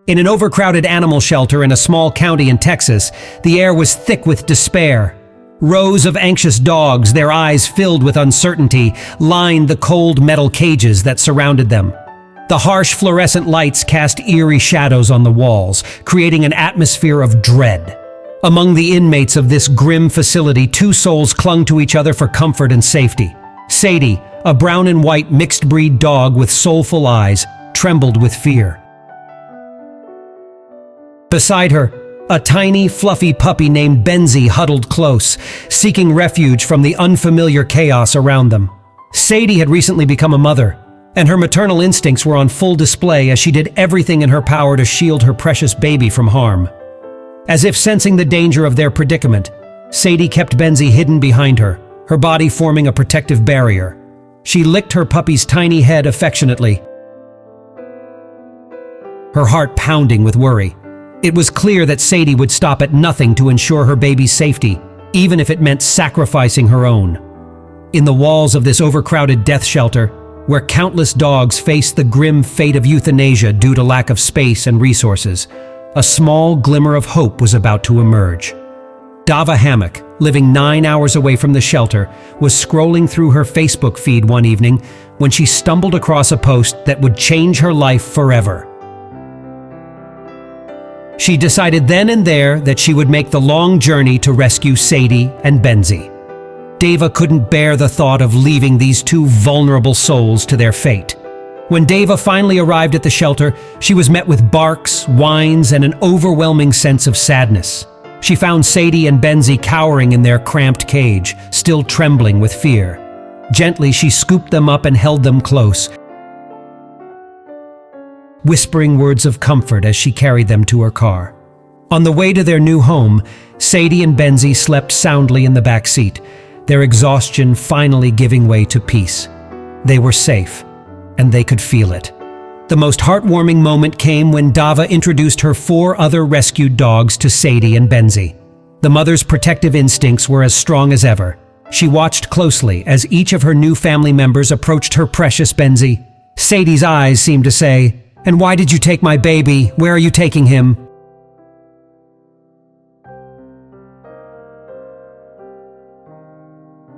In an overcrowded animal shelter in a small county in Texas, the air was thick with despair. Rows of anxious dogs, their eyes filled with uncertainty, lined the cold metal cages that surrounded them. The harsh fluorescent lights cast eerie shadows on the walls, creating an atmosphere of dread. Among the inmates of this grim facility, two souls clung to each other for comfort and safety. Sadie, a brown and white mixed-breed dog with soulful eyes, trembled with fear. Beside her, a tiny, fluffy puppy named Benzie huddled close, seeking refuge from the unfamiliar chaos around them. Sadie had recently become a mother, and her maternal instincts were on full display as she did everything in her power to shield her precious baby from harm. As if sensing the danger of their predicament, Sadie kept Benzie hidden behind her, her body forming a protective barrier. She licked her puppy's tiny head affectionately, her heart pounding with worry. It was clear that Sadie would stop at nothing to ensure her baby's safety, even if it meant sacrificing her own. In the walls of this overcrowded death shelter, where countless dogs faced the grim fate of euthanasia due to lack of space and resources, a small glimmer of hope was about to emerge. Dava Hammock, living 9 hours away from the shelter, was scrolling through her Facebook feed one evening when she stumbled across a post that would change her life forever. She decided then and there that she would make the long journey to rescue Sadie and Benzie. Dava couldn't bear the thought of leaving these two vulnerable souls to their fate. When Dava finally arrived at the shelter, she was met with barks, whines, and an overwhelming sense of sadness. She found Sadie and Benzie cowering in their cramped cage, still trembling with fear. Gently, she scooped them up and held them close, whispering words of comfort as she carried them to her car. On the way to their new home, Sadie and Benzie slept soundly in the back seat, their exhaustion finally giving way to peace. They were safe, and they could feel it. The most heartwarming moment came when Dava introduced her 4 other rescued dogs to Sadie and Benzie. The mother's protective instincts were as strong as ever. She watched closely as each of her new family members approached her precious Benzie. Sadie's eyes seemed to say, "And why did you take my baby? Where are you taking him?"